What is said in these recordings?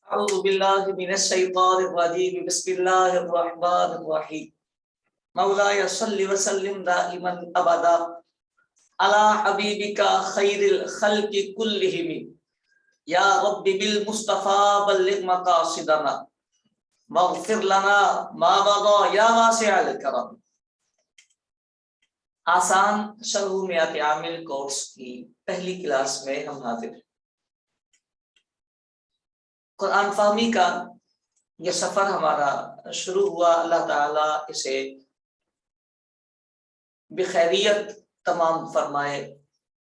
اعوذ باللہ من الشیطان الرجیم بسم اللہ الرحمن الرحیم مولاي صل وسلم دائما ابدا على حبیبک خیر الخلق كلهم یا رب بالمصطفى بلغ مقاصدنا واغفر لنا ما مضى یا واسع الکرم۔ آسان شرح میات عامل کورس کی پہلی کلاس میں ہم حاضر ہیں۔ قرآن فہمی کا یہ سفر ہمارا شروع ہوا، اللہ تعالیٰ اسے بخیریت تمام فرمائے۔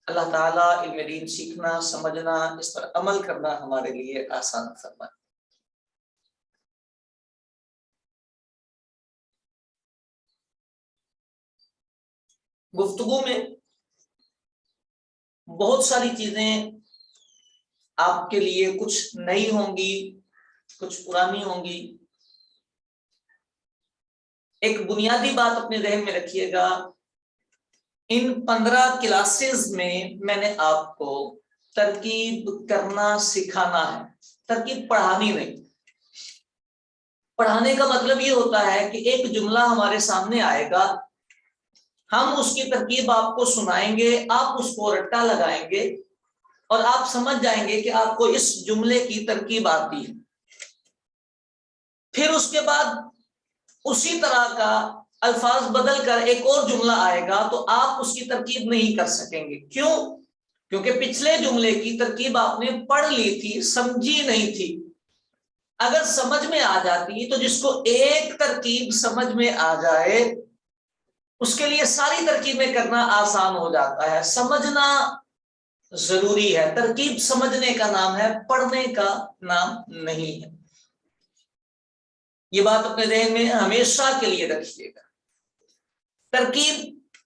اللہ تعالیٰ علم دین سیکھنا، سمجھنا، اس پر عمل کرنا ہمارے لیے آسان فرمائے۔ گفتگو میں بہت ساری چیزیں آپ کے لیے کچھ نئی ہوں گی، کچھ پرانی ہوں گی۔ ایک بنیادی بات اپنے ذہن میں رکھیے گا، ان 15 کلاسز میں نے آپ کو ترکیب کرنا سکھانا ہے، ترکیب پڑھانی نہیں۔ پڑھانے کا مطلب یہ ہوتا ہے کہ ایک جملہ ہمارے سامنے آئے گا، ہم اس کی ترکیب آپ کو سنائیں گے، آپ اس کو رٹا لگائیں گے اور آپ سمجھ جائیں گے کہ آپ کو اس جملے کی ترکیب آتی ہے۔ پھر اس کے بعد اسی طرح کا الفاظ بدل کر ایک اور جملہ آئے گا تو آپ اس کی ترکیب نہیں کر سکیں گے۔ کیوں؟ کیونکہ پچھلے جملے کی ترکیب آپ نے پڑھ لی تھی، سمجھی نہیں تھی۔ اگر سمجھ میں آ جاتی تو جس کو ایک ترکیب سمجھ میں آ جائے اس کے لیے ساری ترکیبیں کرنا آسان ہو جاتا ہے۔ سمجھنا ضروری ہے، ترکیب سمجھنے کا نام ہے، پڑھنے کا نام نہیں ہے۔ یہ بات اپنے ذہن میں ہمیشہ کے لیے رکھیے گا۔ ترکیب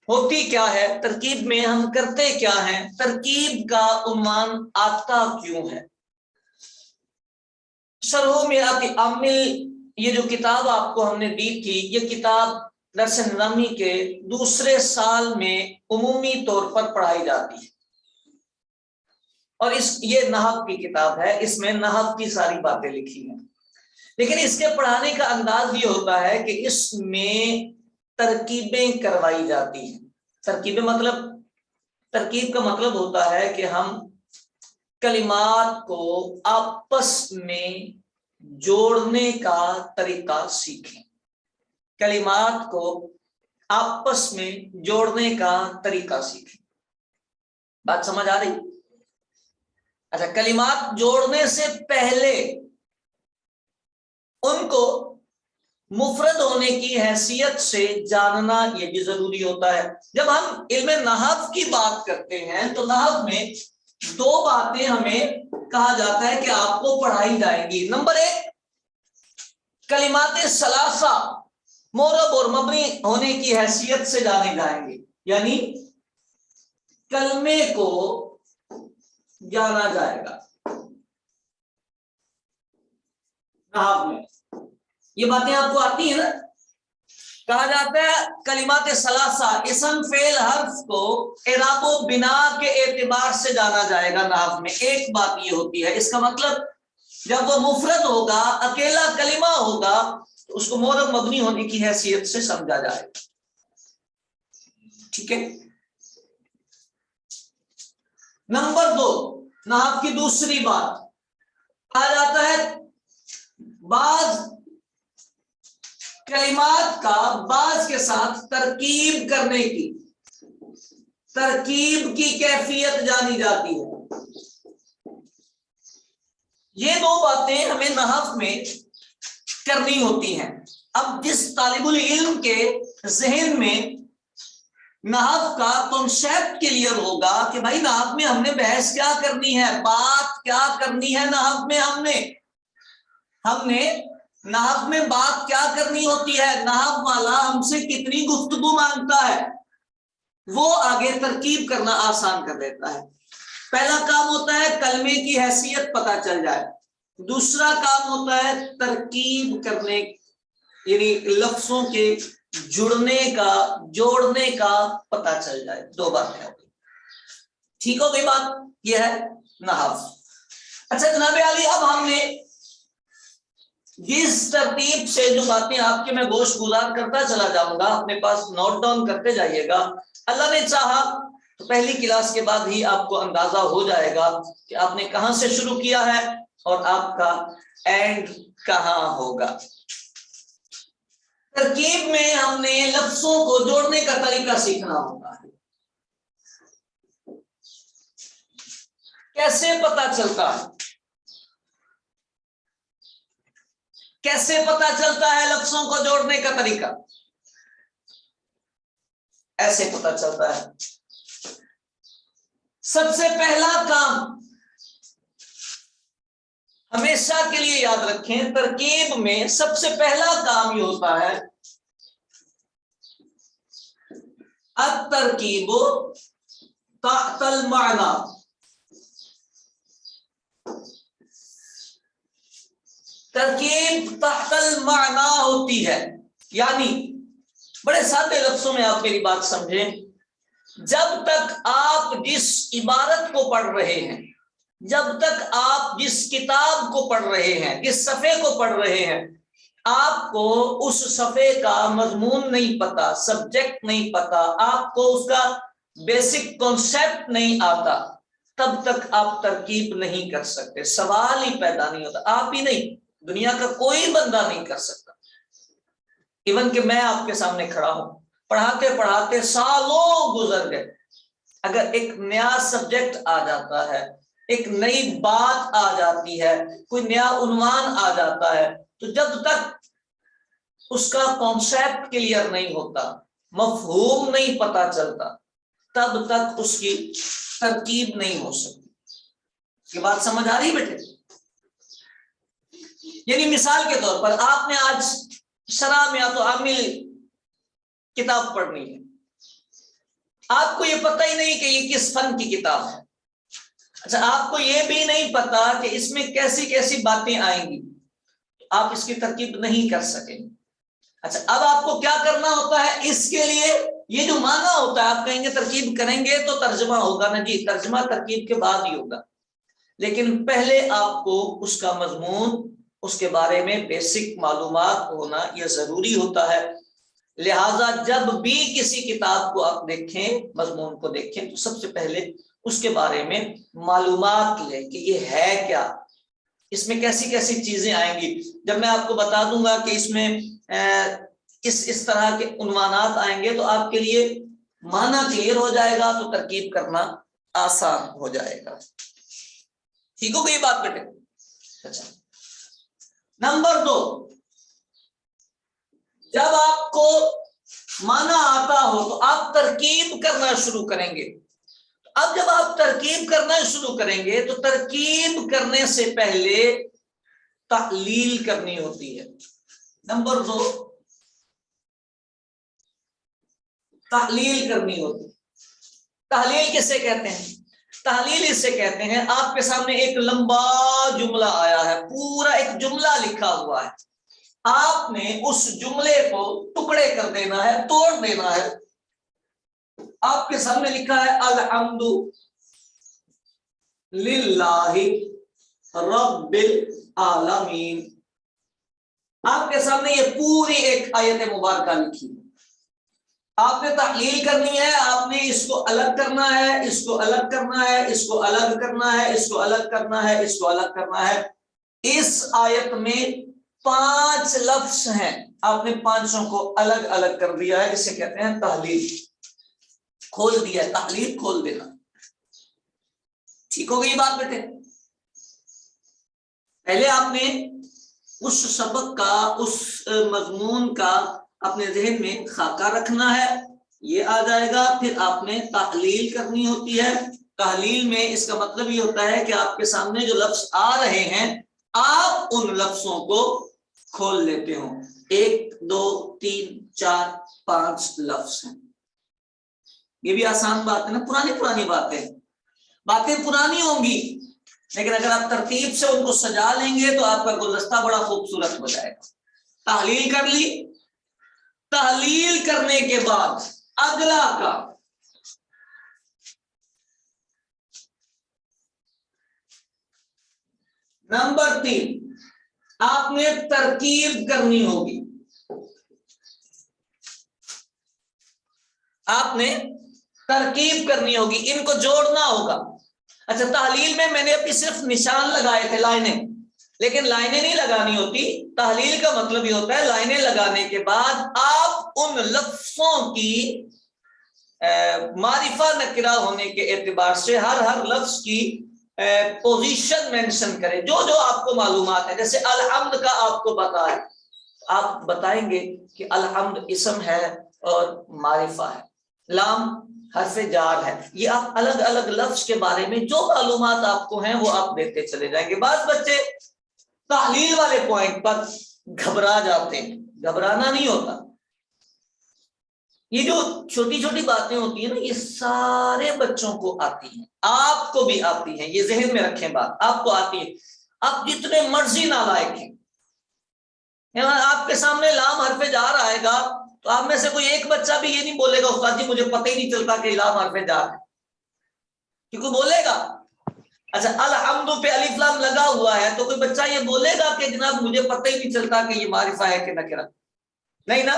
ہوتی کیا ہے، ترکیب میں ہم کرتے کیا ہیں، ترکیب کا عنوان آتا کیوں ہے۔ شرح میات عامل یہ جو کتاب آپ کو ہم نے دی تھی، یہ کتاب درس نظامی کے دوسرے سال میں عمومی طور پر پڑھائی جاتی ہے، اور یہ نحو کی کتاب ہے، اس میں نحو کی ساری باتیں لکھی ہیں۔ لیکن اس کے پڑھانے کا انداز یہ ہوتا ہے کہ اس میں ترکیبیں کروائی جاتی ہیں۔ ترکیب کا مطلب ہوتا ہے کہ ہم کلمات کو آپس میں جوڑنے کا طریقہ سیکھیں، کلمات کو آپس میں جوڑنے کا طریقہ سیکھیں۔ بات سمجھ آ رہی؟ اچھا، کلمات جوڑنے سے پہلے ان کو مفرد ہونے کی حیثیت سے جاننا یہ بھی ضروری ہوتا ہے۔ جب ہم علم نحو کی بات کرتے ہیں تو نحو میں 2 باتیں ہمیں کہا جاتا ہے کہ آپ کو پڑھائی جائیں گی۔ نمبر 1، کلمات ثلاثہ معرب اور مبنی ہونے کی حیثیت سے جانے جائیں گے، یعنی کلمے کو جانا جائے گا نحو میں۔ یہ باتیں آپ کو آتی ہیں نا؟ کہا جاتا ہے کلمات ثلاثہ، اسم فعل حرف کو اعراب و بنا کے اعتبار سے جانا جائے گا نحو میں۔ ایک بات یہ ہوتی ہے، اس کا مطلب جب وہ مفرد ہوگا، اکیلا کلمہ ہوگا تو اس کو معرب مبنی ہونے کی حیثیت سے سمجھا جائے گا۔ ٹھیک ہے؟ نمبر 2، نحو کی دوسری بات، کہا جاتا ہے بعض کلمات کا بعض کے ساتھ ترکیب کرنے کی، ترکیب کی کیفیت جانی جاتی ہے۔ یہ 2 باتیں ہمیں نحو میں کرنی ہوتی ہیں۔ اب جس طالب العلم کے ذہن میں نحو کا کنسیپٹ کلیئر ہوگا کہ بھائی نحو میں ہم نے بحث کیا کرنی ہے، بات کیا کرنی ہے، نحو میں ہم نے نحو میں بات کیا کرنی ہوتی ہے، نحو والا ہم سے کتنی گفتگو مانگتا ہے، وہ آگے ترکیب کرنا آسان کر دیتا ہے۔ پہلا کام ہوتا ہے کلمے کی حیثیت پتہ چل جائے، دوسرا کام ہوتا ہے ترکیب کرنے، یعنی لفظوں کے جوڑنے کا پتہ چل جائے۔ 2 باتیں ہوتی، ٹھیک ہو گئی بات؟ یہ ہے نحو۔ اچھا جناب علی، اب ہم نے جس ترتیب سے جو باتیں آپ کے میں گوشت گزار کرتا چلا جاؤں گا، اپنے پاس نوٹ ڈاؤن کرتے جائیے گا، اللہ نے چاہا تو پہلی کلاس کے بعد ہی آپ کو اندازہ ہو جائے گا کہ آپ نے کہاں سے شروع کیا ہے اور آپ کا اینڈ کہاں ہوگا۔ ترکیب میں ہم نے لفظوں کو جوڑنے کا طریقہ سیکھنا ہوتا ہے۔ کیسے پتا چلتا ہے؟ کیسے پتا چلتا ہے لفظوں کو جوڑنے کا طریقہ؟ ایسے پتا چلتا ہے۔ سب سے پہلا کام ہمیشہ کے لیے یاد رکھیں، ترکیب میں سب سے پہلا کام یہ ہوتا ہے الترکیب تحت المعنی۔ ترکیب تحت المعنی ہوتی ہے، یعنی بڑے سادے لفظوں میں آپ میری بات سمجھیں، جب تک آپ جس عبارت کو پڑھ رہے ہیں، جب تک آپ جس کتاب کو پڑھ رہے ہیں، جس صفحے کو پڑھ رہے ہیں، آپ کو اس صفحے کا مضمون نہیں پتا، سبجیکٹ نہیں پتا، آپ کو اس کا بیسک کانسیپٹ نہیں آتا، تب تک آپ ترکیب نہیں کر سکتے۔ سوال ہی پیدا نہیں ہوتا، آپ ہی نہیں، دنیا کا کوئی بندہ نہیں کر سکتا۔ ایون کہ میں آپ کے سامنے کھڑا ہوں، پڑھاتے پڑھاتے سالوں گزر گئے، اگر ایک نیا سبجیکٹ آ جاتا ہے، ایک نئی بات آ جاتی ہے، کوئی نیا عنوان آ جاتا ہے، تو جب تک اس کا کانسیپٹ کلیئر نہیں ہوتا، مفہوم نہیں پتا چلتا، تب تک اس کی ترکیب نہیں ہو سکتی۔ یہ بات سمجھ آ رہی بیٹے؟ یعنی مثال کے طور پر آپ نے آج شرح میات و عامل کتاب پڑھنی ہے، آپ کو یہ پتہ ہی نہیں کہ یہ کس فن کی کتاب ہے، اچھا آپ کو یہ بھی نہیں پتا کہ اس میں کیسی کیسی باتیں آئیں گی، آپ اس کی ترکیب نہیں کر سکیں۔ اچھا اب آپ کو کیا کرنا ہوتا ہے؟ اس کے لیے یہ جو معنی ہوتا ہے، آپ کہیں گے ترکیب کریں گے تو ترجمہ ہوگا نا جی، ترجمہ ترکیب کے بعد ہی ہوگا، لیکن پہلے آپ کو اس کا مضمون، اس کے بارے میں بیسک معلومات ہونا یہ ضروری ہوتا ہے۔ لہٰذا جب بھی کسی کتاب کو آپ دیکھیں، مضمون کو دیکھیں، تو سب سے پہلے اس کے بارے میں معلومات لیں کہ یہ ہے کیا، اس میں کیسی کیسی چیزیں آئیں گی۔ جب میں آپ کو بتا دوں گا کہ اس میں اس طرح کے عنوانات آئیں گے تو آپ کے لیے معنی کلیئر ہو جائے گا، تو ترکیب کرنا آسان ہو جائے گا۔ ٹھیک ہو گئی بات بیٹے؟ اچھا نمبر 2، جب آپ کو معنی آتا ہو تو آپ ترکیب کرنا شروع کریں گے۔ اب جب آپ ترکیب کرنا شروع کریں گے تو ترکیب کرنے سے پہلے تحلیل کرنی ہوتی ہے۔ نمبر 2، تحلیل کرنی ہوتی ہے۔ تحلیل کسے کہتے ہیں؟ تحلیل اسے کہتے ہیں آپ کے سامنے ایک لمبا جملہ آیا ہے، پورا ایک جملہ لکھا ہوا ہے، آپ نے اس جملے کو ٹکڑے کر دینا ہے، توڑ دینا ہے۔ آپ کے سامنے لکھا ہے الحمد للہ رب العالمین، آپ کے سامنے یہ پوری ایک آیت مبارکہ لکھی ہے، آپ نے تحلیل کرنی ہے، آپ نے اس کو الگ کرنا ہے، اس کو الگ کرنا ہے، اس کو الگ کرنا ہے، اس کو الگ کرنا ہے، اس کو الگ کرنا ہے۔ اس آیت میں 5 لفظ ہیں، آپ نے 5 کو الگ الگ کر دیا ہے، اسے کہتے ہیں تحلیل، کھول دیا ہے، تحلیل کھول دینا۔ ٹھیک ہو گئی بات بیٹے؟ پہلے آپ نے اس سبق کا، اس مضمون کا اپنے ذہن میں خاکہ رکھنا ہے، یہ آ جائے گا، پھر آپ نے تحلیل کرنی ہوتی ہے۔ تحلیل میں اس کا مطلب یہ ہوتا ہے کہ آپ کے سامنے جو لفظ آ رہے ہیں، آپ ان لفظوں کو کھول لیتے ہو۔ 1 2 3 4 5 لفظ ہیں، یہ بھی آسان بات ہے نا، پرانی باتیں پرانی ہوں گی، لیکن اگر آپ ترتیب سے ان کو سجا لیں گے تو آپ کا گلدستہ بڑا خوبصورت ہو جائے گا۔ تحلیل کر لی، تحلیل کرنے کے بعد اگلا کام، نمبر 3، آپ نے ترکیب کرنی ہوگی، آپ نے ترکیب کرنی ہوگی، ان کو جوڑنا ہوگا۔ اچھا، تحلیل میں نے ابھی صرف نشان لگائے تھے، لائنیں، لیکن لائنیں نہیں لگانی ہوتی۔ تحلیل کا مطلب یہ ہوتا ہے لائنیں لگانے کے بعد آپ ان لفظوں کی معرفہ نکرہ ہونے کے اعتبار سے ہر لفظ کی پوزیشن مینشن کریں، جو جو آپ کو معلومات ہے۔ جیسے الحمد کا آپ کو پتا ہے، آپ بتائیں گے کہ الحمد اسم ہے اور معرفہ ہے، لام حرف جار ہے۔ یہ آپ الگ الگ لفظ کے بارے میں جو معلومات آپ کو ہیں وہ آپ دیتے چلے جائیں گے۔ بعض بچے تحلیل والے پوائنٹ پر گھبرا جاتے ہیں، گھبرانا نہیں ہوتا۔ یہ جو چھوٹی چھوٹی باتیں ہوتی ہیں نا، یہ سارے بچوں کو آتی ہیں، آپ کو بھی آتی ہیں، یہ ذہن میں رکھیں بات، آپ کو آتی ہے۔ آپ جتنے مرضی نالائق ہیں، آپ کے سامنے لام حرف جار آئے گا تو آپ میں سے کوئی ایک بچہ بھی یہ نہیں بولے گا استاد جی مجھے پتہ ہی نہیں چلتا کہ لام حرف جار ہے، کیونکہ بولے گا۔ اچھا، الحمد پہ الف لام لگا ہوا ہے تو کوئی بچہ یہ بولے گا کہ جناب مجھے پتہ ہی نہیں چلتا کہ یہ معرفہ ہے کہ نکرہ؟ نہیں نا۔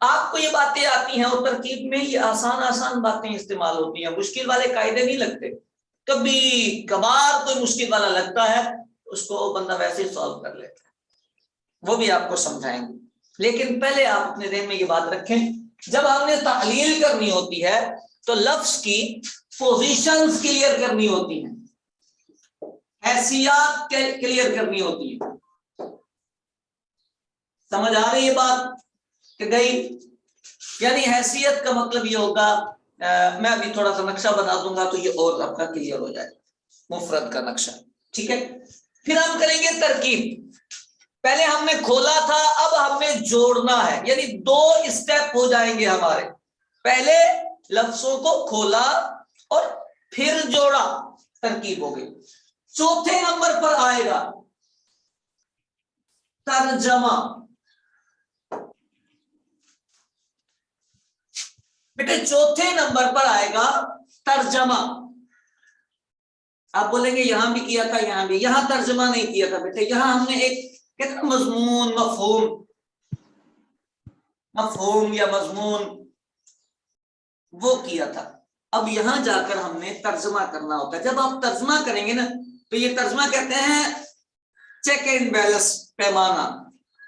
آپ کو یہ باتیں آتی ہیں اور ترکیب میں یہ آسان باتیں استعمال ہوتی ہیں، مشکل والے قاعدے نہیں لگتے۔ کبھی کبھار کوئی مشکل والا لگتا ہے اس کو بندہ ویسے ہی سالو کر لیتا ہے، وہ بھی آپ کو سمجھائیں گے۔ لیکن پہلے آپ اپنے ذہن میں یہ بات رکھیں، جب ہم نے تحلیل کرنی ہوتی ہے تو لفظ کی پوزیشنز کلیئر کرنی ہوتی ہیں، حیثیات کلیئر کرنی ہوتی ہے۔ سمجھ آ رہی ہے بات کہ گئی؟ یعنی حیثیت کا مطلب یہ ہوگا، میں ابھی تھوڑا سا نقشہ بنا دوں گا تو یہ اور آپ کا کلیئر ہو جائے گا، مفرد کا نقشہ، ٹھیک ہے۔ پھر ہم کریں گے ترکیب۔ پہلے ہم نے کھولا تھا، اب ہم نے جوڑنا ہے، یعنی دو اسٹیپ ہو جائیں گے ہمارے۔ پہلے لفظوں کو کھولا اور پھر جوڑا، ترکیب ہو گئی۔ چوتھے نمبر پر آئے گا ترجمہ۔ بیٹے چوتھے نمبر پر آئے گا ترجمہ۔ آپ بولیں گے یہاں بھی کیا تھا، یہاں بھی، یہاں ترجمہ نہیں کیا تھا بیٹے، یہاں ہم نے ایک کہتے ہیں مضمون، مفہوم یا مضمون وہ کیا تھا۔ اب یہاں جا کر ہم نے ترجمہ کرنا ہوتا ہے۔ جب آپ ترجمہ کریں گے نا تو یہ ترجمہ کہتے ہیں چیک اینڈ بیلنس، پیمانہ۔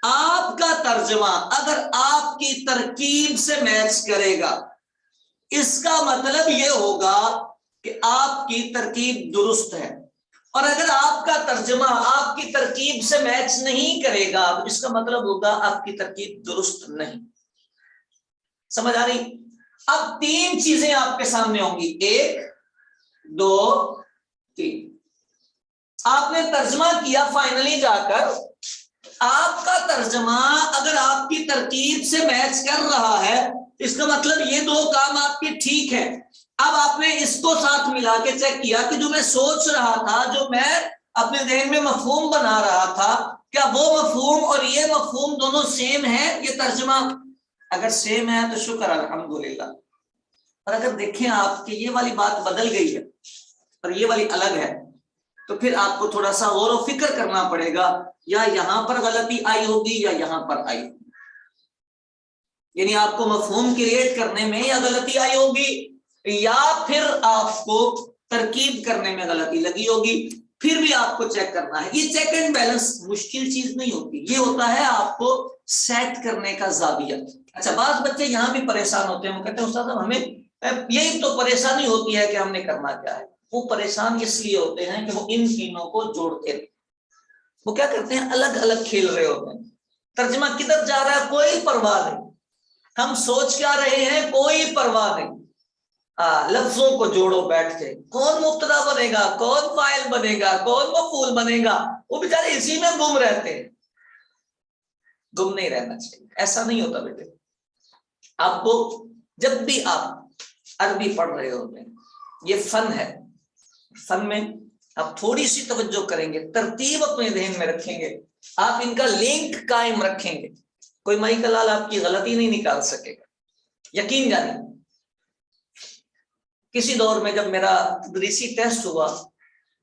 آپ کا ترجمہ اگر آپ کی ترکیب سے میچ کرے گا، اس کا مطلب یہ ہوگا کہ آپ کی ترکیب درست ہے، اور اگر آپ کا ترجمہ آپ کی ترکیب سے میچ نہیں کرے گا تو اس کا مطلب ہوگا آپ کی ترکیب درست نہیں۔ سمجھ آ رہی؟ اب تین چیزیں آپ کے سامنے ہوں گی، 1 2 3۔ آپ نے ترجمہ کیا، فائنلی جا کر آپ کا ترجمہ اگر آپ کی ترکیب سے میچ کر رہا ہے اس کا مطلب یہ دو کام آپ کے ٹھیک ہے۔ اب آپ نے اس کو ساتھ ملا کے چیک کیا کہ جو میں سوچ رہا تھا، جو میں اپنے ذہن میں مفہوم بنا رہا تھا، کیا وہ مفہوم اور یہ مفہوم دونوں سیم ہے؟ یہ ترجمہ اگر سیم ہے تو شکر الحمدللہ، اور اگر دیکھیں آپ کہ یہ والی بات بدل گئی ہے اور یہ والی الگ ہے تو پھر آپ کو تھوڑا سا غور و فکر کرنا پڑے گا، یا یہاں پر غلطی آئی ہوگی یا یہاں پر آئی ہوگی، یعنی آپ کو مفہوم کریٹ کرنے میں یا غلطی آئی ہوگی یا پھر آپ کو ترکیب کرنے میں غلطی لگی ہوگی، پھر بھی آپ کو چیک کرنا ہے۔ یہ چیک اینڈ بیلنس مشکل چیز نہیں ہوتی، یہ ہوتا ہے آپ کو سیٹ کرنے کا زاویہ۔ اچھا، بعض بچے یہاں بھی پریشان ہوتے ہیں، وہ کہتے ہیں استاد ہمیں یہی تو پریشانی ہوتی ہے کہ ہم نے کرنا کیا ہے۔ وہ پریشان اس لیے ہوتے ہیں کہ وہ ان تینوں کو جوڑتے ہیں، وہ کیا کرتے ہیں الگ الگ کھیل رہے ہوتے ہیں۔ ترجمہ کدھر جا رہا ہے کوئی پرواہ نہیں، ہم سوچ کیا رہے ہیں کوئی پرواہ نہیں، لفظوں کو جوڑو بیٹھ کے، کون مبتدا بنے گا، کون فاعل بنے گا، کون مفعول بنے گا، وہ بیچارے اسی میں گم رہتے ہیں۔ گم نہیں رہنا چاہیے، ایسا نہیں ہوتا بیٹے۔ آپ کو جب بھی آپ عربی پڑھ رہے ہوتے ہیں، یہ فن ہے، فن میں آپ تھوڑی سی توجہ کریں گے، ترتیب اپنے ذہن میں رکھیں گے، آپ ان کا لنک قائم رکھیں گے، کوئی مائی کلال آپ کی غلطی نہیں نکال سکے گا، یقین جانیں۔ کسی دور میں جب میرا تدریسی ٹیسٹ ہوا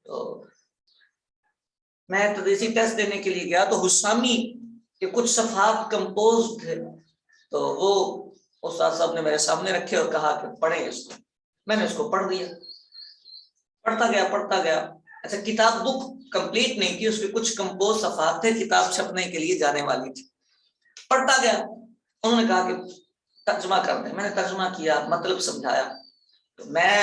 تو میں تدریسی ٹیسٹ دینے کے لیے گیا تو حسامی کے کچھ صفحات کمپوز تھے، تو وہ استاد صاحب نے میرے سامنے رکھے اور کہا کہ پڑھیں اس کو. میں نے اس کو پڑھ دیا، پڑھتا گیا. اچھا، کتاب بک کمپلیٹ نہیں تھی، اس کے کچھ کمپوز صفحات تھے، کتاب چھپنے کے لیے جانے والی تھی. پڑھتا گیا. انہوں نے کہا کہ ترجمہ کر دیں. میں نے ترجمہ کیا، مطلب سمجھایا. تو میں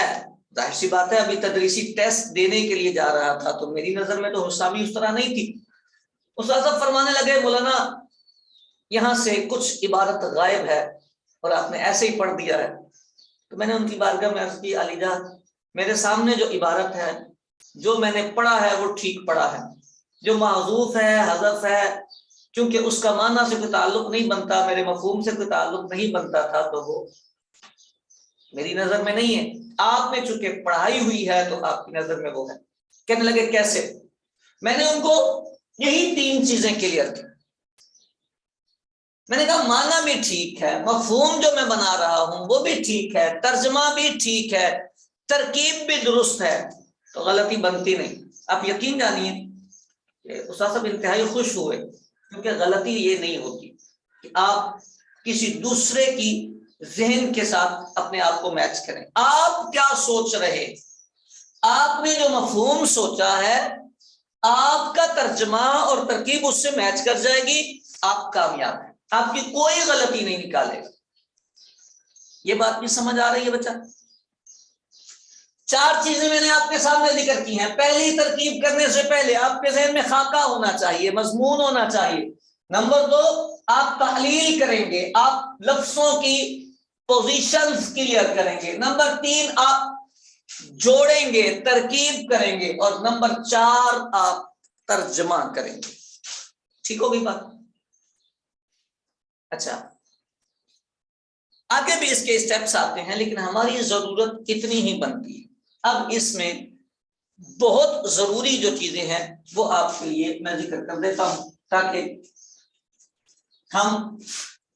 ظاہر سی بات ہے ابھی تدریسی ٹیسٹ دینے کے لیے جا رہا تھا، تو میری نظر میں تو حسامی اس طرح نہیں تھی. استاد صاحب فرمانے لگے مولانا یہاں سے کچھ عبارت غائب ہے اور آپ نے ایسے ہی پڑھ دیا ہے. تو میں نے ان کی بارگاہ میں عرض کی علی جان میرے سامنے جو عبارت ہے جو میں نے پڑھا ہے وہ ٹھیک پڑھا ہے، جو محذوف ہے حذف ہے کیونکہ اس کا معنی سے کوئی تعلق نہیں بنتا، میرے مفہوم سے کوئی تعلق نہیں بنتا تھا، تو وہ میری نظر میں نہیں ہے. آپ نے چونکہ پڑھائی ہوئی ہے تو آپ کی نظر میں وہ ہے. کہنے لگے کیسے؟ میں نے ان کو یہی 3 چیزیں کلیئر کی. میں نے کہا معنی بھی ٹھیک ہے، مفہوم جو میں بنا رہا ہوں وہ بھی ٹھیک ہے، ترجمہ بھی ٹھیک ہے، ترکیب بھی درست ہے، تو غلطی بنتی نہیں. آپ یقین جانیے کہ استاد صاحب انتہائی خوش ہوئے، کیونکہ غلطی یہ نہیں ہوتی کہ آپ کسی دوسرے کی ذہن کے ساتھ اپنے آپ کو میچ کریں. آپ کیا سوچ رہے، آپ نے جو مفہوم سوچا ہے آپ کا ترجمہ اور ترکیب اس سے میچ کر جائے گی، آپ کامیاب ہیں، آپ کی کوئی غلطی نہیں نکالے گا. یہ بات بھی سمجھ آ رہی ہے بچہ؟ 4 چیزیں میں نے آپ کے سامنے ذکر کی ہیں. پہلی، ترکیب کرنے سے پہلے آپ کے ذہن میں خاکہ ہونا چاہیے، مضمون ہونا چاہیے. نمبر 2، آپ تحلیل کریں گے، آپ لفظوں کی پوزیشنز کلیئر کریں گے. نمبر 3، آپ جوڑیں گے، ترکیب کریں گے. اور نمبر 4، آپ ترجمہ کریں گے. ٹھیک ہوگی بات؟ اچھا، آگے بھی اس کے اسٹیپس آتے ہیں، لیکن ہماری ضرورت اتنی ہی بنتی ہے. اب اس میں بہت ضروری جو چیزیں ہیں وہ آپ کے لیے میں ذکر کر دیتا ہوں تاکہ ہم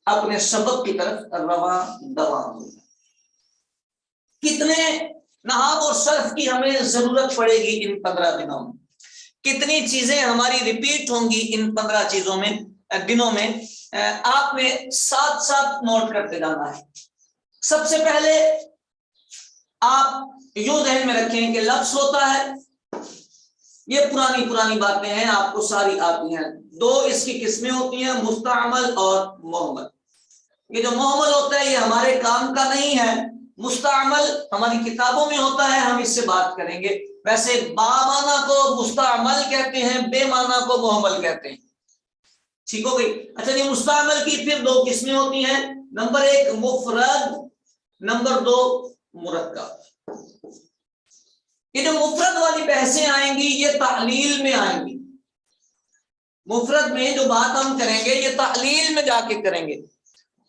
اپنے سبق کی طرف رواں دواں ہوں. کتنے نحو اور صرف کی ہمیں ضرورت پڑے گی ان 15 دنوں میں، کتنی چیزیں ہماری ریپیٹ ہوں گی ان 15 دنوں میں، آپ نے ساتھ ساتھ نوٹ کرتے جانا ہے. سب سے پہلے آپ یوں ذہن میں رکھیں کہ لفظ ہوتا ہے، یہ پرانی باتیں ہیں، آپ کو ساری آتی ہیں. 2 اس کی قسمیں ہوتی ہیں، مستعمل اور مہمل. یہ جو مہمل ہوتا ہے یہ ہمارے کام کا نہیں ہے، مستعمل ہماری کتابوں میں ہوتا ہے، ہم اس سے بات کریں گے. ویسے با معنی کو مستعمل کہتے ہیں، بے معنی کو مہمل کہتے ہیں. ٹھیک ہو گئی؟ اچھا جی، مستعمل کی پھر 2 قسمیں ہوتی ہیں. نمبر 1 مفرد، نمبر 2 مرکب. یہ جو مفرد والی بحثیں آئیں گی یہ تعلیل میں آئیں گی. مفرد میں جو بات ہم کریں گے یہ تعلیل میں جا کے کریں گے،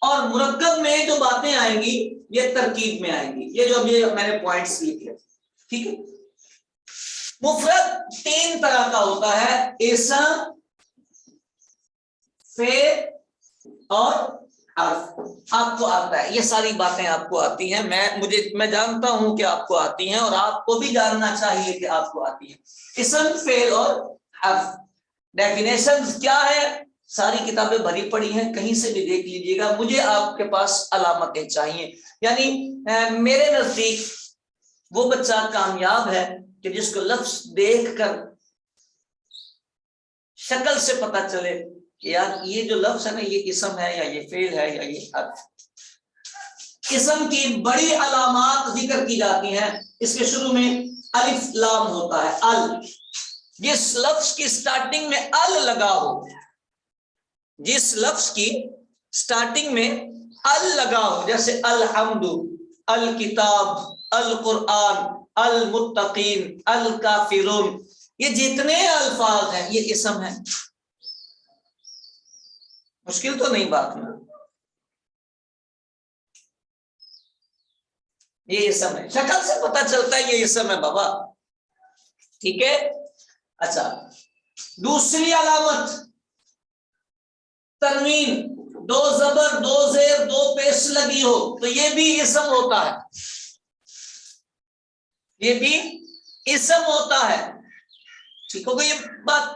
اور مرکب میں جو باتیں آئیں گی یہ ترکیب میں آئیں گی. یہ جو ابھی میں نے پوائنٹس لکھے، ٹھیک ہے. مفرد 3 طرح کا ہوتا ہے، اسم، فعل اور حرف. آپ کو آتا ہے، یہ ساری باتیں آپ کو آتی ہیں. میں جانتا ہوں کہ آپ کو آتی ہیں، اور آپ کو بھی جاننا چاہیے کہ آپ کو آتی ہیں. اسم، فعل اور حرف. ڈیفینیشنز کیا ہے؟ ساری کتابیں بھری پڑی ہیں، کہیں سے بھی دیکھ لیجئے گا. مجھے آپ کے پاس علامتیں چاہیے. یعنی میرے نزدیک وہ بچہ کامیاب ہے کہ جس کو لفظ دیکھ کر شکل سے پتہ چلے کہ یار یہ جو لفظ ہے نا یہ اسم ہے یا یہ فعل ہے یا یہ حرف. اسم کی بڑی علامات ذکر کی جاتی ہیں. اس کے شروع میں الف لام ہوتا ہے. ال، جس لفظ کی سٹارٹنگ میں ال لگا ہو، جس لفظ کی سٹارٹنگ میں ال لگا ہو، جیسے الحمد، الکتاب، القرآن، المتقین، الکافرون، یہ جتنے الفاظ ہیں یہ اسم ہیں. مشکل تو نہیں بات نا، یہ اسم ہے. شکل سے پتہ چلتا ہے یہ اسم ہے بابا، ٹھیک ہے. اچھا، دوسری علامت تنوین، 2 زبر 2 زیر 2 پیش لگی ہو تو یہ بھی اسم ہوتا ہے، یہ بھی اسم ہوتا ہے. ٹھیک ہو گئی یہ بات؟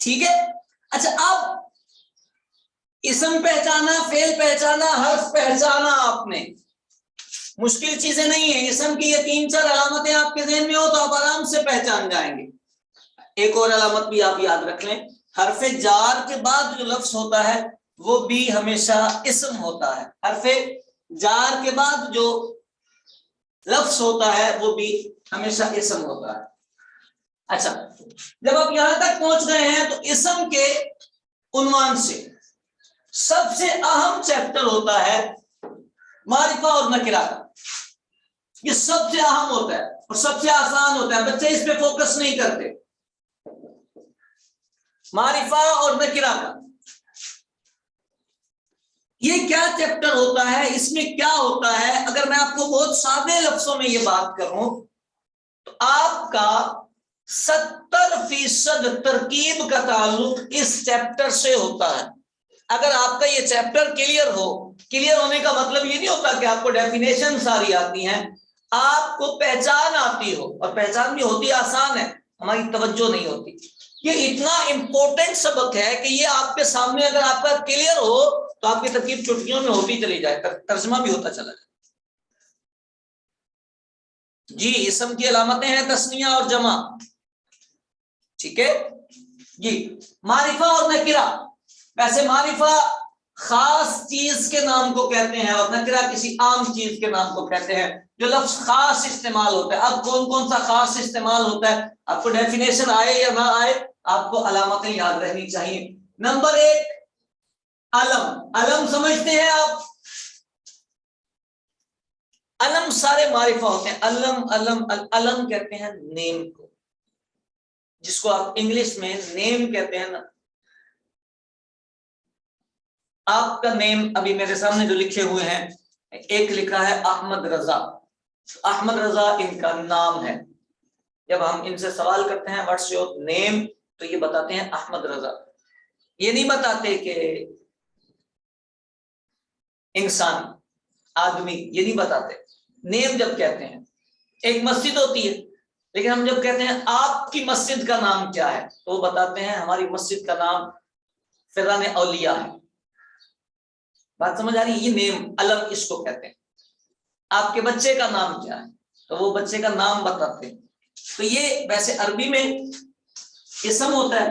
ٹھیک ہے. اچھا اب اسم پہچانا, فعل پہچانا, حرف پہچانا آپ نے, مشکل چیزیں نہیں ہیں. اسم کی یہ 3-4 علامتیں آپ کے ذہن میں ہو تو آپ آرام سے پہچان جائیں گے. ایک اور علامت بھی آپ یاد رکھ لیں, حرف جار کے بعد جو لفظ ہوتا ہے وہ بھی ہمیشہ اسم ہوتا ہے. حرف جار کے بعد جو لفظ ہوتا ہے وہ بھی ہمیشہ اسم ہوتا ہے. اچھا جب آپ یہاں تک پہنچ گئے ہیں تو اسم کے عنوان سے سب سے اہم چیپٹر ہوتا ہے معرفہ اور نکرہ کا. یہ سب سے اہم ہوتا ہے اور سب سے آسان ہوتا ہے, بچے اس پہ فوکس نہیں کرتے. معرفہ اور نکرہ کا یہ کیا چیپٹر ہوتا ہے, اس میں کیا ہوتا ہے؟ اگر میں آپ کو بہت سادے لفظوں میں یہ بات کروں تو آپ کا 70% ترکیب کا تعلق اس چیپٹر سے ہوتا ہے. اگر آپ کا یہ چیپٹر کلیئر ہو, کلیئر ہونے کا مطلب یہ نہیں ہوتا کہ آپ کو ڈیفینیشن ساری آتی ہیں, آپ کو پہچان آتی ہو, اور پہچان بھی ہوتی آسان ہے, ہماری توجہ نہیں ہوتی. یہ اتنا امپورٹنٹ سبق ہے کہ یہ آپ کے سامنے اگر آپ کا کلیئر ہو تو آپ کی ترکیب چٹکیوں میں ہوتی چلی جائے, ترجمہ بھی ہوتا چلا جائے. جی اسم کی علامتیں ہیں تثنیہ اور جمع. ٹھیک ہے جی. معرفہ اور نکرہ, ویسے معرفہ خاص چیز کے نام کو کہتے ہیں اور نکرہ کسی عام چیز کے نام کو کہتے ہیں جو لفظ خاص استعمال ہوتا ہے. اب کون کون سا خاص استعمال ہوتا ہے, آپ کو ڈیفینیشن آئے یا نہ آئے آپ کو علامتیں یاد رہنی چاہیے. نمبر 1 علم. علم سمجھتے ہیں آپ؟ علم سارے معرفہ ہوتے ہیں. علم کہتے ہیں نیم کو, جس کو آپ انگلش میں نیم کہتے ہیں نا. آپ کا نیم ابھی میرے سامنے جو لکھے ہوئے ہیں, ایک لکھا ہے احمد رضا. احمد رضا ان کا نام ہے. جب ہم ان سے سوال کرتے ہیں واٹس یور نیم تو یہ بتاتے ہیں احمد رضا. یہ نہیں بتاتے کہ انسان, آدمی, یہ نہیں بتاتے. نیم جب کہتے ہیں, ایک مسجد ہوتی ہے لیکن ہم جب کہتے ہیں آپ کی مسجد کا نام کیا ہے تو وہ بتاتے ہیں ہماری مسجد کا نام فیضان اولیاء ہے. بات سمجھ آ رہی ہے؟ یہ نیم علم اس کو کہتے ہیں. آپ کے بچے کا نام کیا ہے تو وہ بچے کا نام بتاتے ہیں. تو یہ ویسے عربی میں اسم ہوتا ہے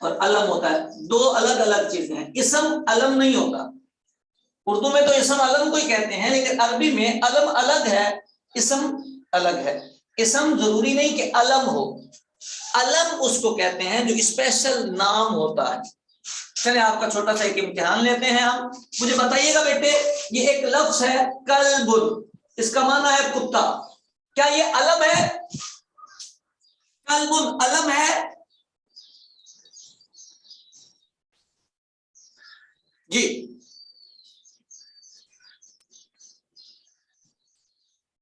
اور علم ہوتا ہے, دو الگ الگ چیزیں ہیں. اسم علم نہیں ہوتا. اردو میں تو اسم علم کو ہی کہتے ہیں لیکن عربی میں علم الگ ہے, اسم الگ ہے. اسم ضروری نہیں کہ علم ہو, علم اس کو کہتے ہیں جو اسپیشل نام ہوتا ہے. چلے آپ کا چھوٹا سا ایک امتحان لیتے ہیں. ہم مجھے بتائیے گا بیٹے, یہ ایک لفظ ہے کلب, اس کا معنی ہے کتا. کیا یہ علم ہے؟ کلب علم ہے؟ جی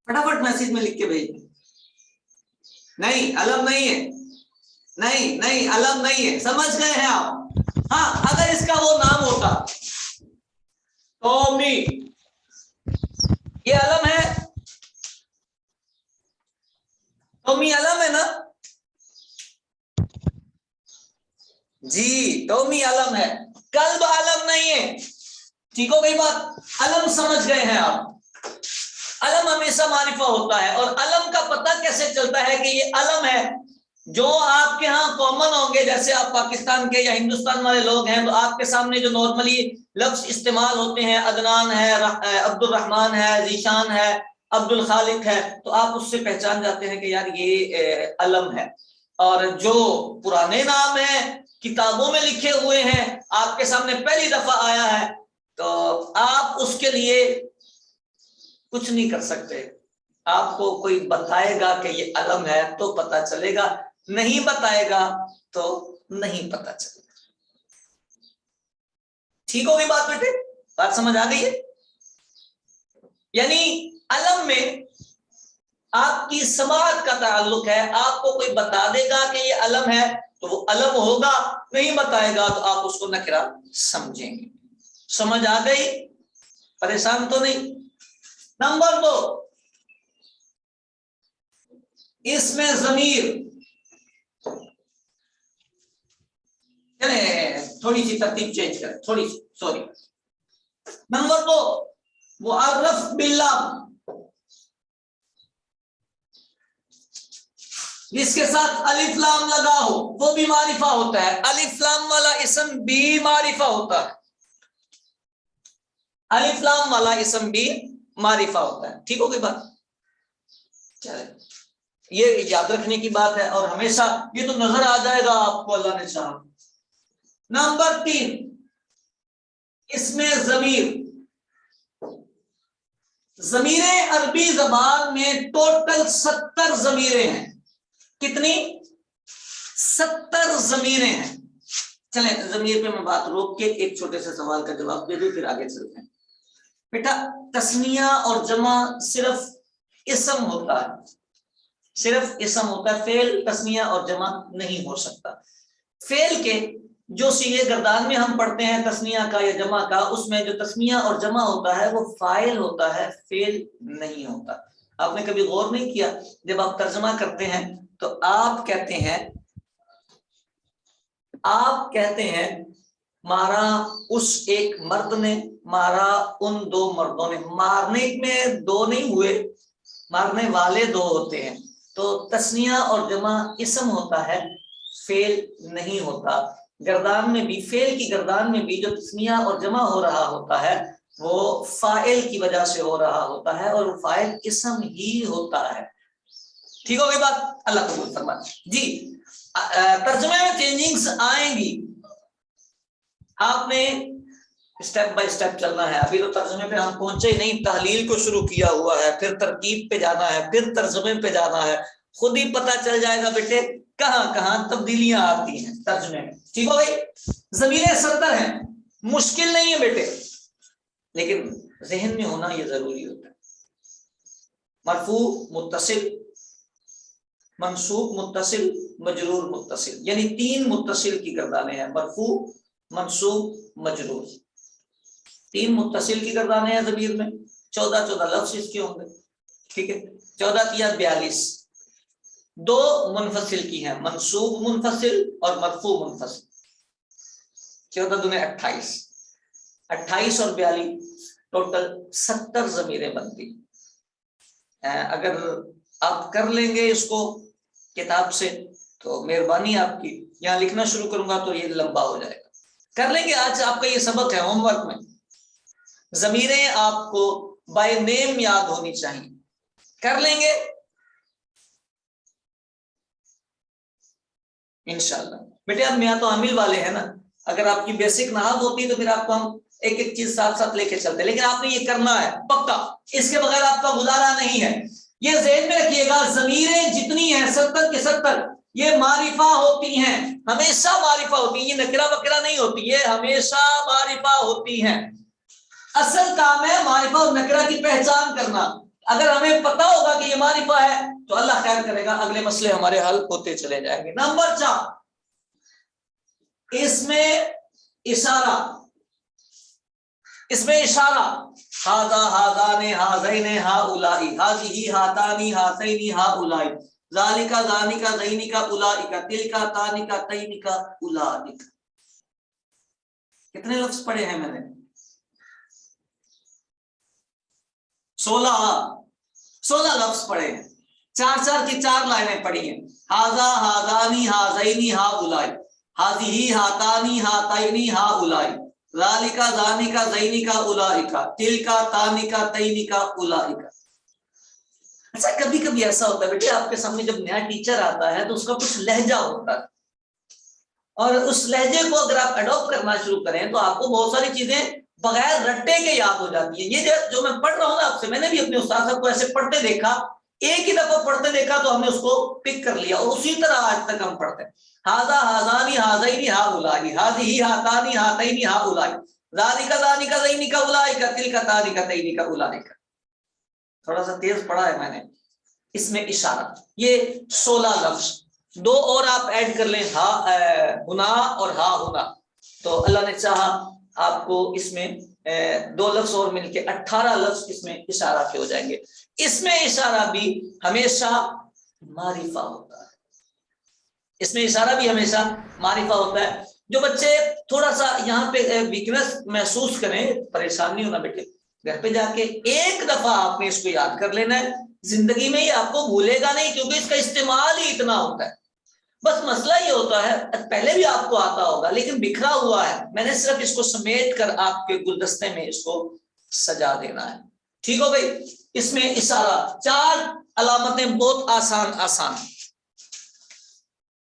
فٹافٹ میسج میں لکھ کے بھیج. نہیں علم نہیں ہے, نہیں علم نہیں ہے. سمجھ گئے ہیں آپ؟ ہاں اگر اس کا وہ نام ہوتا ٹومی, یہ علم ہے. ٹومی علم ہے نا؟ جی ٹومی علم ہے, کلب علم نہیں ہے. ٹھیک ہو گئی بات؟ علم سمجھ گئے ہیں آپ؟ علم ہمیشہ معرفہ ہوتا ہے. اور علم کا پتہ کیسے چلتا ہے کہ یہ علم ہے؟ جو آپ کے ہاں کامن ہوں گے, جیسے آپ پاکستان کے یا ہندوستان والے لوگ ہیں تو آپ کے سامنے جو نارملی لفظ استعمال ہوتے ہیں, عدنان ہے, عبد الرحمن ہے, ذیشان ہے, عبد الخالق ہے, تو آپ اس سے پہچان جاتے ہیں کہ یار یہ علم ہے. اور جو پرانے نام ہیں کتابوں میں لکھے ہوئے ہیں, آپ کے سامنے پہلی دفعہ آیا ہے, تو آپ اس کے لیے کچھ نہیں کر سکتے. آپ کو کوئی بتائے گا کہ یہ علم ہے تو پتہ چلے گا, نہیں بتائے گا تو نہیں پتہ چلے گا. ٹھیک ہوگی بات بیٹے؟ بات سمجھ آ گئی ہے؟ یعنی علم میں آپ کی سماعت کا تعلق ہے. آپ کو کوئی بتا دے گا کہ یہ علم ہے تو وہ علم ہوگا, نہیں بتائے گا تو آپ اس کو نکرہ سمجھیں گے. سمجھ آ گئی؟ پریشان تو نہیں؟ نمبر 2 اس میں ضمیر. تھوڑی سی ترتیب چینج کریں، تھوڑی سی، سوری. نمبر 2 معرف باللام، جس کے ساتھ الف لام لگا ہو وہ بھی معرفہ ہوتا ہے. الف لام والا اسم بھی معرفہ ہوتا ہے، الف لام والا اسم بھی معرفہ ہوتا ہے. ٹھیک ہو گئی بات؟ چلے یہ یاد رکھنے کی بات ہے اور ہمیشہ یہ تو نظر آ جائے گا آپ کو اللہ نے چاہا. نمبر 3 اس میں ضمیر. ضمیریں عربی زبان میں ٹوٹل 70 ضمیریں ہیں. کتنی؟ 70 ضمیریں ہیں. چلیں ضمیر پہ میں بات روک کے ایک چھوٹے سے سوال کا جواب دے دوں پھر آگے چلتے ہیں. بیٹا تسنیہ اور جمع صرف اسم ہوتا ہے، صرف اسم ہوتا ہے، فعل تسنیہ اور جمع نہیں ہو سکتا. فعل کے جو صیغے گردان میں ہم پڑھتے ہیں تسنیہ کا یا جمع کا، اس میں جو تسنیہ اور جمع ہوتا ہے وہ فاعل ہوتا ہے، فعل نہیں ہوتا. آپ نے کبھی غور نہیں کیا جب آپ ترجمہ کرتے ہیں تو آپ کہتے ہیں مارا اس ایک مرد نے، مارا ان 2 مردوں نے. مارنے میں 2 نہیں ہوئے، مارنے والے 2 ہوتے ہیں. تو تسنیہ اور جمع اسم ہوتا ہے، فعل نہیں ہوتا. گردان میں بھی، فعل کی گردان میں بھی جو تسنیہ اور جمع ہو رہا ہوتا ہے وہ فاعل کی وجہ سے ہو رہا ہوتا ہے اور وہ فاعل اسم ہی ہوتا ہے. ٹھیک ہو گئی بات؟ اللہ قبول فرمائے. جی ترجمے میں چینجنگز آئیں گی، آپ نے اسٹیپ بائی اسٹیپ چلنا ہے. ابھی تو ترجمے پہ ہم پہنچے ہی نہیں، تحلیل کو شروع کیا ہوا ہے، پھر ترکیب پہ جانا ہے، پھر ترجمے پہ جانا ہے. خود ہی پتہ چل جائے گا بیٹے کہاں کہاں تبدیلیاں آتی ہیں ترجمے میں. ٹھیک ہو گئی؟ ضمیریں 70 ہیں، مشکل نہیں ہے بیٹے، لیکن ذہن میں ہونا یہ ضروری ہوتا ہے. مرفوع متصل، منصوب متصل، مجرور متصل، یعنی 3 متصل کی گردانیں ہیں، مرفوع منصوب مجرور. 3 متصل کی گردانیں ہیں ضمیر میں، 14 لفظ اس کے ہوں گے. ٹھیک ہے، 14 کیا 42. 2 منفصل کی ہیں، منصوب منفصل اور مرفوع منفصل. 14 دنے 28، 28 اور 42 ٹوٹل 70 ضمیریں بنتی. اگر آپ کر لیں گے اس کو کتاب سے تو مہربانی آپ کی. یہاں لکھنا شروع کروں گا تو یہ لمبا ہو جائے گا. کر لیں گے، آج آپ کا یہ سبق ہے ہوم ورک میں. ضمیریں آپ کو بائی نیم یاد ہونی چاہیے. کر لیں گے انشاءاللہ. بیٹے اب میاں تو عامل والے ہیں نا، اگر آپ کی بیسک نحو ہوتی تو پھر آپ کو ہم ایک ایک چیز ساتھ ساتھ لے کے چلتے، لیکن آپ نے یہ کرنا ہے پکا، اس کے بغیر آپ کا گزارا نہیں ہے. یہ ذہن میں رکھیے گا ضمیریں جتنی ہیں 70 کے 70 یہ معرفہ ہوتی ہیں، ہمیشہ معرفہ ہوتی ہیں. یہ نکرہ وکرہ نہیں ہوتی، یہ ہمیشہ معرفہ ہوتی ہیں. اصل کام ہے معرفہ اور نکرہ کی پہچان کرنا. اگر ہمیں پتا ہوگا کہ یہ معرفہ ہے تو اللہ خیر کرے گا، اگلے مسئلے ہمارے حل ہوتے چلے جائیں گے. نمبر 4 اس میں اشارہ. اس میں اشارہ ہاذا ہاذان ہاذین ہاؤلائی ہذہ ہاتانی ہاتین ہاؤلائی ذالک ذانک ذینک اولئک تلک تانک تینک اولئک. کتنے لفظ پڑھے ہیں میں نے؟ 16 لفظ پڑھے ہیں، 4 کی 4 لائنیں پڑھی ہیں. ہاذا ہاذانی ہاذین ہاؤلائی ہذہ ہاتانی ہاتین ہاؤلائی ذالک ذانک ذینک اولئک تلک تانک تینک اولئک. اچھا کبھی کبھی ایسا ہوتا ہے بیٹے آپ کے سامنے جب نیا ٹیچر آتا ہے تو اس کا کچھ لہجہ ہوتا ہے، اور اس لہجے کو اگر آپ اڈاپٹ کرنا شروع کریں تو آپ کو بہت ساری چیزیں بغیر رٹے کے یاد ہو جاتی ہیں. یہ جو میں پڑھ رہا ہوں نا آپ سے، میں نے بھی اپنے استاد صاحب کو ایسے پڑھتے دیکھا، ایک ہی دفعہ پڑھتے دیکھا تو ہم نے اس کو پک کر لیا اور اسی طرح آج تک ہم پڑھتے ہیں. ہاذا ہاذانی ہاذین ہاؤلائی ہذہ ہاتانی ہاتین ہاؤلائی ذالک ذانک ذینک اولئک تلک تانک تینک اولئک. تھوڑا سا تیز پڑھا ہے میں نے. اس میں اشارہ، یہ 16 لفظ. 2 اور آپ ایڈ کر لیں، ہا ہنا اور ہا ہنا، تو اللہ نے چاہا آپ کو اس میں 2 لفظ اور مل کے 18 لفظ اس میں اشارہ کے ہو جائیں گے. اس میں اشارہ بھی ہمیشہ معرفہ ہوتا ہے، اس میں اشارہ بھی ہمیشہ معرفہ ہوتا ہے. جو بچے تھوڑا سا یہاں پہ ویکنس محسوس کریں، پریشان نہیں ہونا بیٹے، گھر پہ جا کے ایک دفعہ آپ نے اس کو یاد کر لینا ہے، زندگی میں یہ آپ کو بھولے گا نہیں، کیونکہ اس کا استعمال ہی اتنا ہوتا ہے۔ بس مسئلہ یہ ہوتا ہے پہلے بھی آپ کو آتا ہوگا لیکن بکھرا ہوا ہے، میں نے صرف اس کو سمیٹ کر آپ کے گلدستے میں اس کو سجا دینا ہے۔ ٹھیک ہو گئی؟ اس میں اشارہ، 4 علامتیں بہت آسان۔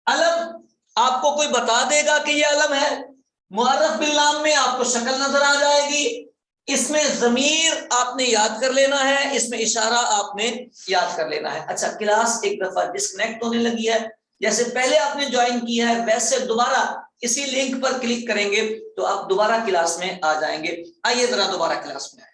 علم آپ کو کوئی بتا دے گا کہ یہ علم ہے، معرف بالنام میں آپ کو شکل نظر آ جائے گی، اس میں ضمیر آپ نے یاد کر لینا ہے، اس میں اشارہ آپ نے یاد کر لینا ہے۔ اچھا، کلاس ایک دفعہ ڈسکنیکٹ ہونے لگی ہے، جیسے پہلے آپ نے جوائن کیا ہے ویسے دوبارہ اسی لنک پر کلک کریں گے تو آپ دوبارہ کلاس میں آ جائیں گے۔ آئیے ذرا دوبارہ کلاس میں آئیں۔